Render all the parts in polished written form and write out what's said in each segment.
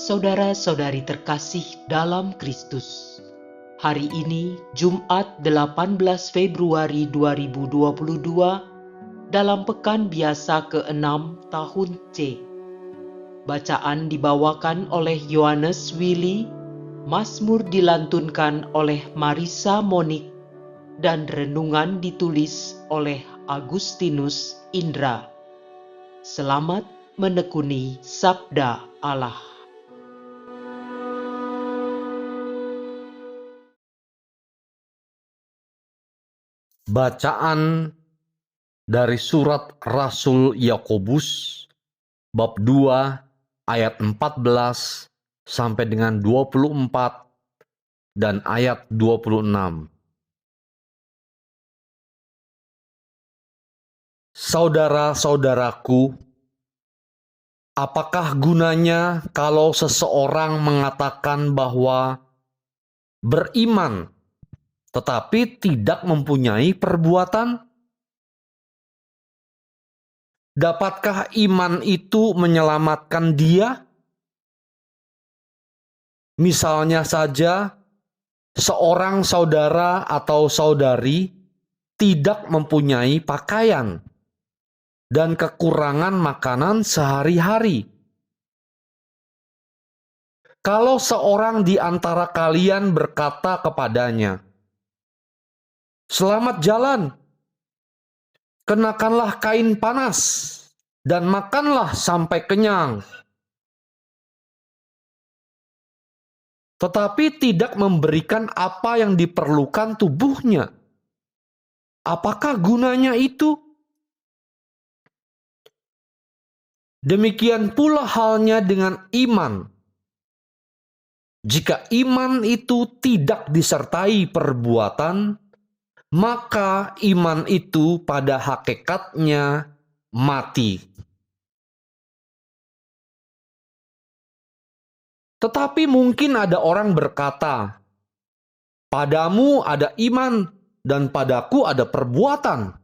Saudara-saudari terkasih dalam Kristus, hari ini Jumat 18 Februari 2022 dalam pekan biasa ke-6 tahun C. Bacaan dibawakan oleh Yohanes Willy, Mazmur dilantunkan oleh Marisa Monik, dan renungan ditulis oleh Agustinus Indra. Selamat menekuni Sabda Allah. Bacaan dari surat Rasul Yakobus bab 2 ayat 14 sampai dengan 24 dan ayat 26. Saudara-saudaraku, apakah gunanya kalau seseorang mengatakan bahwa beriman tetapi tidak mempunyai perbuatan? Dapatkah iman itu menyelamatkan dia? Misalnya saja, seorang saudara atau saudari tidak mempunyai pakaian dan kekurangan makanan sehari-hari. Kalau seorang di antara kalian berkata kepadanya, "Selamat jalan, kenakanlah kain panas dan makanlah sampai kenyang," tetapi tidak memberikan apa yang diperlukan tubuhnya, apakah gunanya itu? Demikian pula halnya dengan iman. Jika iman itu tidak disertai perbuatan, maka iman itu pada hakikatnya mati. Tetapi mungkin ada orang berkata, "Padamu ada iman dan padaku ada perbuatan."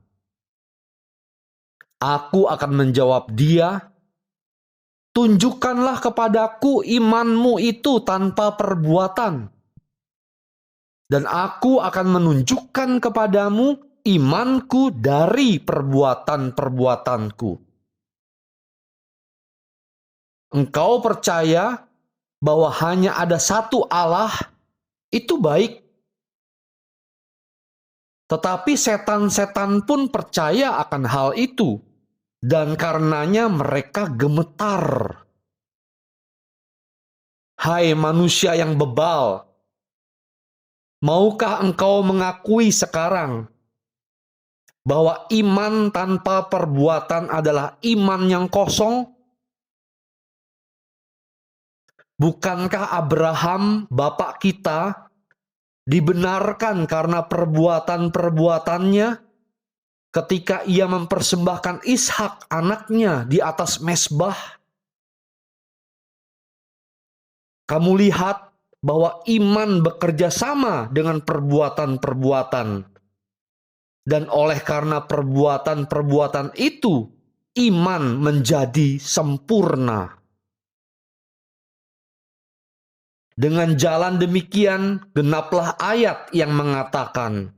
Aku akan menjawab dia, "Tunjukkanlah kepadaku imanmu itu tanpa perbuatan, dan aku akan menunjukkan kepadamu imanku dari perbuatan-perbuatanku." Engkau percaya bahwa hanya ada satu Allah, itu baik. Tetapi setan-setan pun percaya akan hal itu, dan karenanya mereka gemetar. Hai manusia yang bebal, maukah engkau mengakui sekarang bahwa iman tanpa perbuatan adalah iman yang kosong? Bukankah Abraham, bapak kita, dibenarkan karena perbuatan-perbuatannya ketika ia mempersembahkan Ishak anaknya di atas mezbah? Kamu lihat bahwa iman bekerja sama dengan perbuatan-perbuatan. Dan oleh karena perbuatan-perbuatan itu, iman menjadi sempurna. Dengan jalan demikian, genaplah ayat yang mengatakan,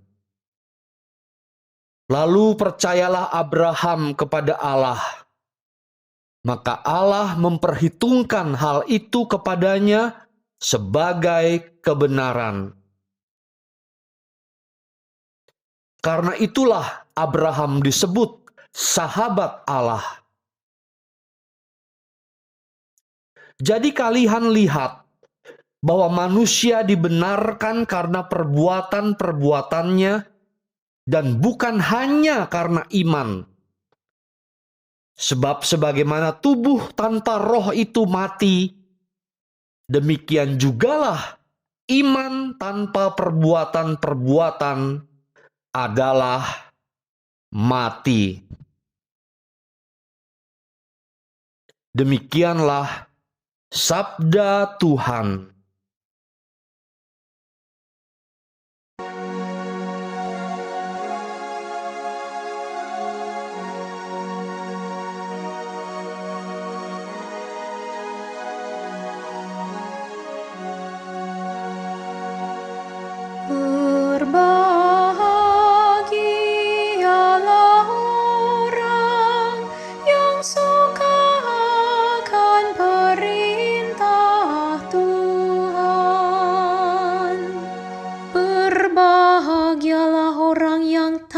"Lalu percayalah Abraham kepada Allah, maka Allah memperhitungkan hal itu kepadanya sebagai kebenaran." Karena itulah Abraham disebut sahabat Allah. Jadi kalian lihat bahwa manusia dibenarkan karena perbuatan-perbuatannya dan bukan hanya karena iman. Sebab sebagaimana tubuh tanpa roh itu mati, demikian jugalah iman tanpa perbuatan-perbuatan adalah mati. Demikianlah sabda Tuhan.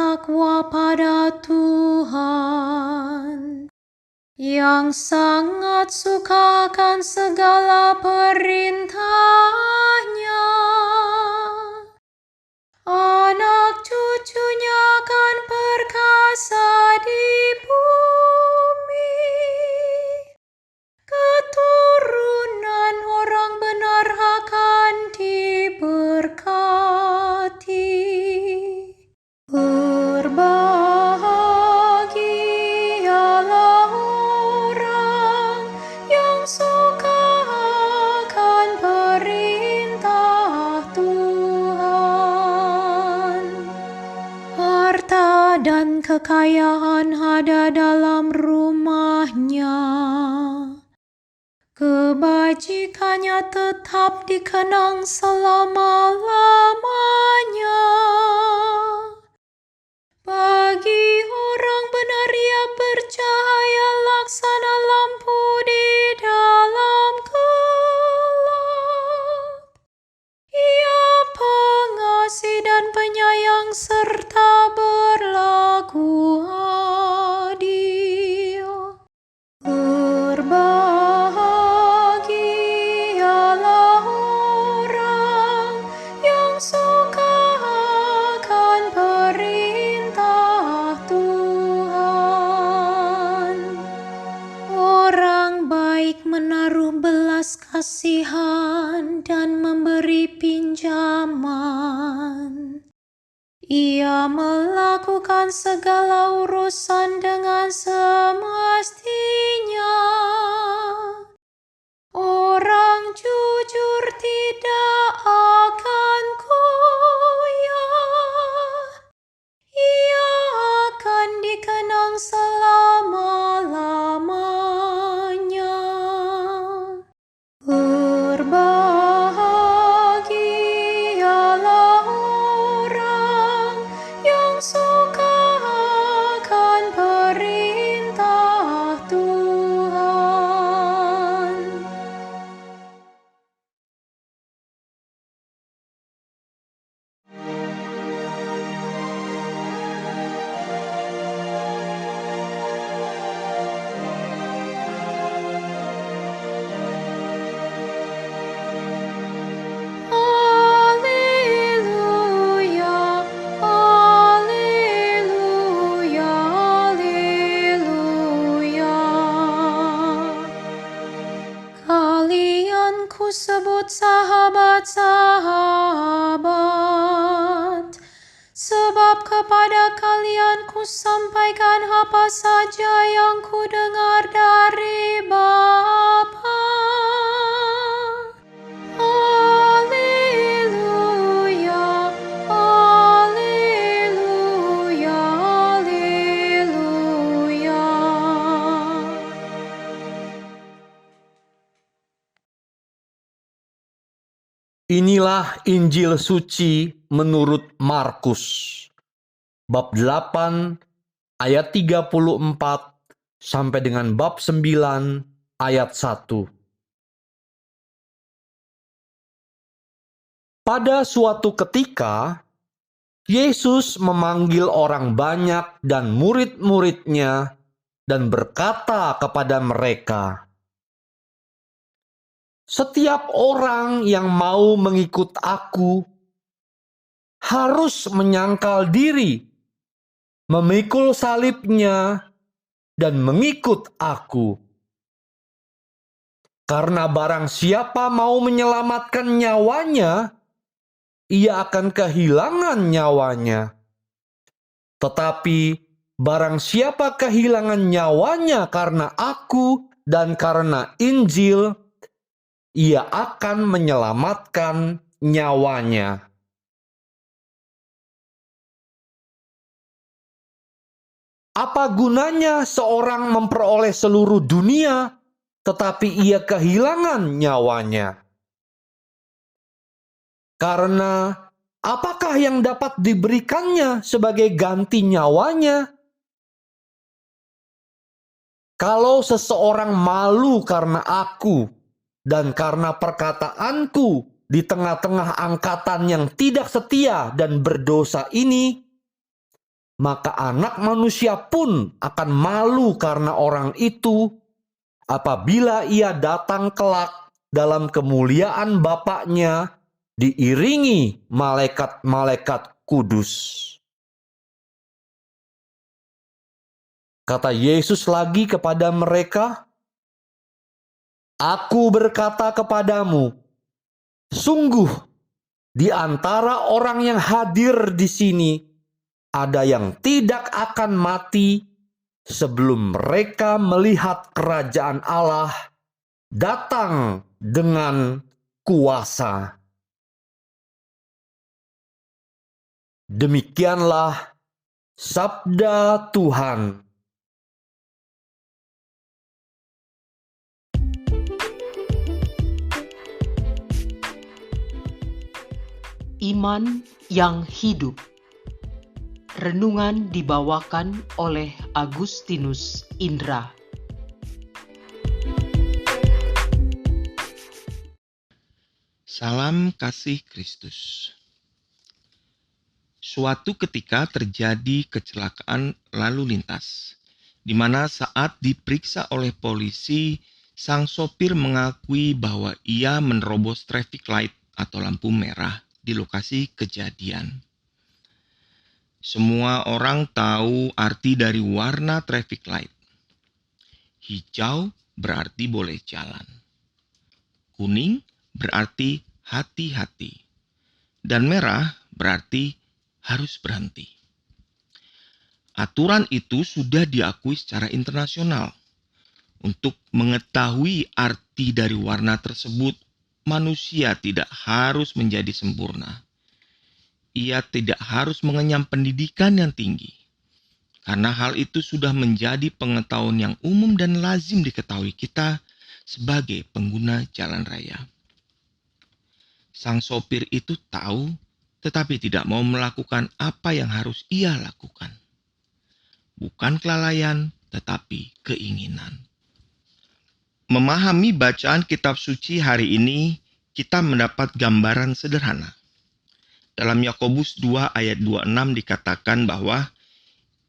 bertakwa pada Tuhan, yang sangat suka akan segala perintahnya. Anak cucunya akan perkasa di bumi. Keturunan orang benar akan diberkati. Berbahagialah orang yang suka akan perintah Tuhan. Harta dan kekayaan ada dalam rumahnya. Kebajikannya tetap dikenang selama-lamanya. Bagi orang benar ia bercahaya laksana lampu di dalam gelap. Ia pengasih dan penyayang serta berlaku adil. Berbahagialah orang yang suka akan perintah Tuhan. Orang baik menaruh belas kasihan dan memberi pinjaman. Ia melakukan segala urusan dengan semestinya. Orang jujur tidak akan goyah. Ia akan dikenang selama-lamanya. Berbahagialah orang yang suka akan perintah Tuhan. Haleluya, haleluya, haleluya. Kalian ku sebut sahabat-sahabat, sebab kepada kalian ku sampaikan apa saja yang ku dengar dari Bapa. Haleluya, haleluya, haleluya. Inilah Injil suci menurut Markus, bab 8 ayat 34 sampai dengan bab 9 ayat 1. Pada suatu ketika, Yesus memanggil orang banyak dan murid-muridnya dan berkata kepada mereka, "Setiap orang yang mau mengikut aku harus menyangkal diri, memikul salibnya, dan mengikut aku. Karena barang siapa mau menyelamatkan nyawanya, ia akan kehilangan nyawanya. Tetapi barang siapa kehilangan nyawanya karena aku dan karena Injil, ia akan menyelamatkan nyawanya." Apa gunanya seorang memperoleh seluruh dunia, tetapi ia kehilangan nyawanya? Karena apakah yang dapat diberikannya sebagai ganti nyawanya? Kalau seseorang malu karena aku dan karena perkataanku di tengah-tengah angkatan yang tidak setia dan berdosa ini, maka Anak Manusia pun akan malu karena orang itu apabila ia datang kelak dalam kemuliaan Bapa-Nya diiringi malaikat-malaikat kudus. Kata Yesus lagi kepada mereka, "Aku berkata kepadamu, sungguh di antara orang yang hadir di sini ada yang tidak akan mati sebelum mereka melihat kerajaan Allah datang dengan kuasa." Demikianlah sabda Tuhan. Iman yang hidup. Renungan dibawakan oleh Agustinus Indra. Salam kasih Kristus. Suatu ketika terjadi kecelakaan lalu lintas, di mana saat diperiksa oleh polisi, sang sopir mengakui bahwa ia menerobos traffic light atau lampu merah di lokasi kejadian. Semua orang tahu arti dari warna traffic light. Hijau berarti boleh jalan. Kuning berarti hati-hati. Dan merah berarti harus berhenti. Aturan itu sudah diakui secara internasional. Untuk mengetahui arti dari warna tersebut, manusia tidak harus menjadi sempurna. Ia tidak harus mengenyam pendidikan yang tinggi. Karena hal itu sudah menjadi pengetahuan yang umum dan lazim diketahui kita sebagai pengguna jalan raya. Sang sopir itu tahu, tetapi tidak mau melakukan apa yang harus ia lakukan. Bukan kelalaian, tetapi keinginan. Memahami bacaan kitab suci hari ini, kita mendapat gambaran sederhana. Dalam Yakobus 2 ayat 26 dikatakan bahwa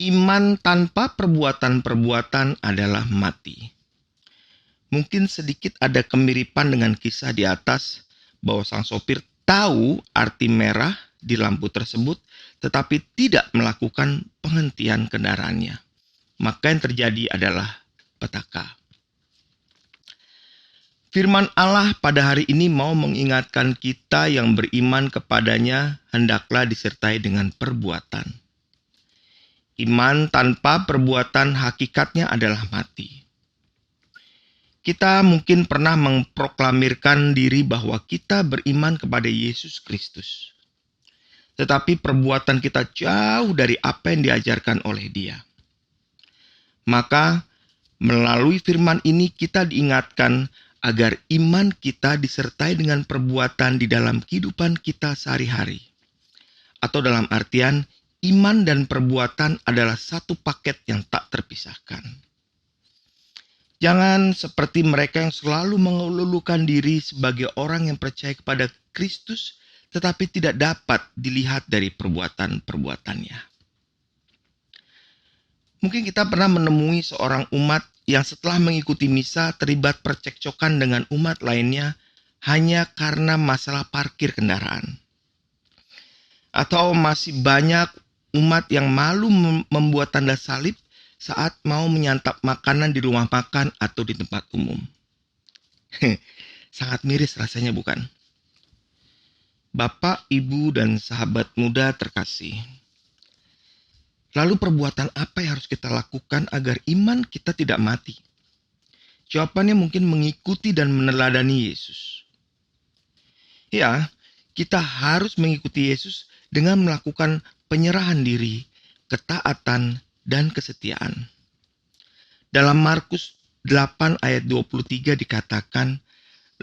iman tanpa perbuatan-perbuatan adalah mati. Mungkin sedikit ada kemiripan dengan kisah di atas bahwa sang sopir tahu arti merah di lampu tersebut, tetapi tidak melakukan penghentian kendaraannya. Maka yang terjadi adalah petaka. Firman Allah pada hari ini mau mengingatkan kita yang beriman kepadanya hendaklah disertai dengan perbuatan. Iman tanpa perbuatan hakikatnya adalah mati. Kita mungkin pernah memproklamirkan diri bahwa kita beriman kepada Yesus Kristus. Tetapi perbuatan kita jauh dari apa yang diajarkan oleh Dia. Maka melalui firman ini kita diingatkan agar iman kita disertai dengan perbuatan di dalam kehidupan kita sehari-hari. Atau dalam artian, iman dan perbuatan adalah satu paket yang tak terpisahkan. Jangan seperti mereka yang selalu mengelulukan diri sebagai orang yang percaya kepada Kristus, tetapi tidak dapat dilihat dari perbuatan-perbuatannya. Mungkin kita pernah menemui seorang umat yang setelah mengikuti misa terlibat percekcokan dengan umat lainnya hanya karena masalah parkir kendaraan. Atau masih banyak umat yang malu membuat tanda salib saat mau menyantap makanan di rumah makan atau di tempat umum. Sangat miris rasanya, bukan? Bapak, Ibu, dan sahabat muda terkasih. Lalu perbuatan apa yang harus kita lakukan agar iman kita tidak mati? Jawabannya mungkin mengikuti dan meneladani Yesus. Ya, kita harus mengikuti Yesus dengan melakukan penyerahan diri, ketaatan, dan kesetiaan. Dalam Markus 8 ayat 23 dikatakan,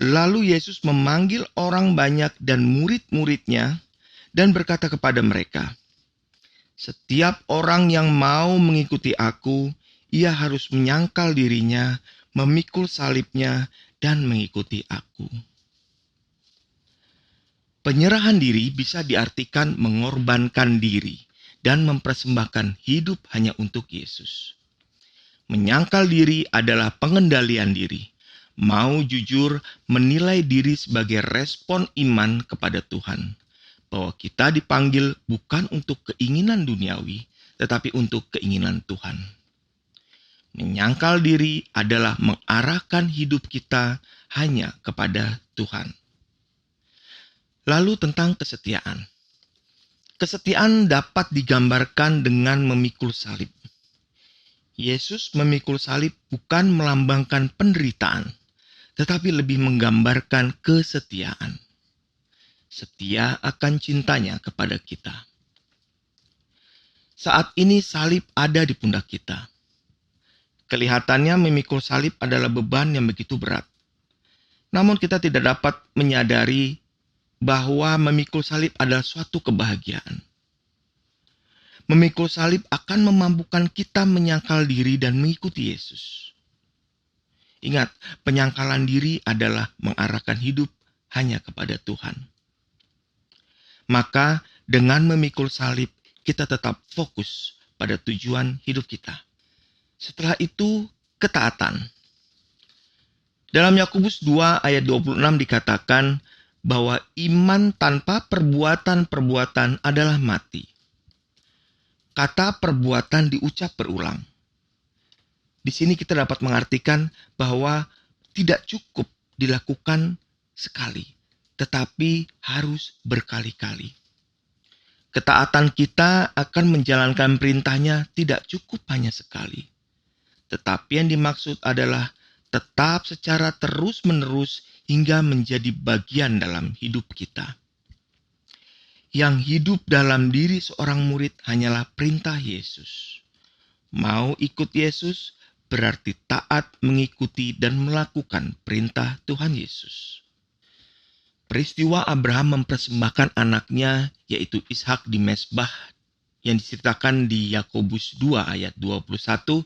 lalu Yesus memanggil orang banyak dan murid-muridnya dan berkata kepada mereka, setiap orang yang mau mengikuti aku, ia harus menyangkal dirinya, memikul salibnya, dan mengikuti aku. Penyerahan diri bisa diartikan mengorbankan diri. dan mempersembahkan hidup hanya untuk Yesus. Menyangkal diri adalah pengendalian diri. Mau jujur menilai diri sebagai respon iman kepada Tuhan. Bahwa kita dipanggil bukan untuk keinginan duniawi, tetapi untuk keinginan Tuhan. Menyangkal diri adalah mengarahkan hidup kita hanya kepada Tuhan. Lalu tentang kesetiaan. Kesetiaan dapat digambarkan dengan memikul salib. Yesus memikul salib bukan melambangkan penderitaan, tetapi lebih menggambarkan kesetiaan. Setia akan cintanya kepada kita. Saat ini salib ada di pundak kita. Kelihatannya memikul salib adalah beban yang begitu berat. Namun kita tidak dapat menyadari bahwa memikul salib adalah suatu kebahagiaan. Memikul salib akan memampukan kita menyangkal diri dan mengikuti Yesus. Ingat, penyangkalan diri adalah mengarahkan hidup hanya kepada Tuhan. Maka dengan memikul salib, kita tetap fokus pada tujuan hidup kita. Setelah itu, ketaatan. Dalam Yakobus 2 ayat 26 dikatakan bahwa iman tanpa perbuatan-perbuatan adalah mati. Kata perbuatan diucap berulang. Di sini kita dapat mengartikan bahwa tidak cukup dilakukan sekali, tetapi harus berkali-kali. Ketaatan kita akan menjalankan perintahnya tidak cukup hanya sekali. Tetapi yang dimaksud adalah tetap secara terus-menerus hingga menjadi bagian dalam hidup kita. Yang hidup dalam diri seorang murid hanyalah perintah Yesus. Mau ikut Yesus berarti taat mengikuti dan melakukan perintah Tuhan Yesus. Peristiwa Abraham mempersembahkan anaknya yaitu Ishak di mezbah yang diceritakan di Yakobus 2 ayat 21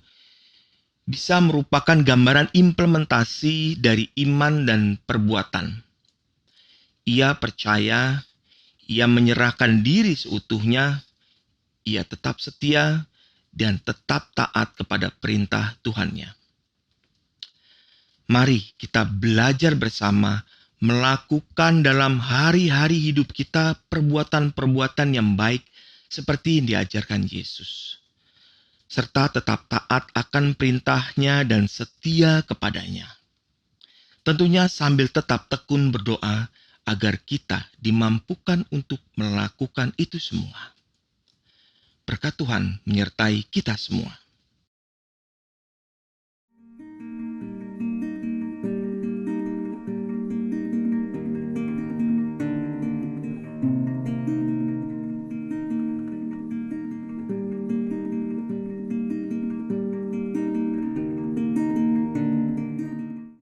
bisa merupakan gambaran implementasi dari iman dan perbuatan. Ia percaya, ia menyerahkan diri seutuhnya, ia tetap setia, dan tetap taat kepada perintah Tuhannya. Mari kita belajar bersama melakukan dalam hari-hari hidup kita perbuatan-perbuatan yang baik seperti yang diajarkan Yesus. Serta tetap taat akan perintahnya dan setia kepadanya. Tentunya sambil tetap tekun berdoa agar kita dimampukan untuk melakukan itu semua. Berkat Tuhan menyertai kita semua.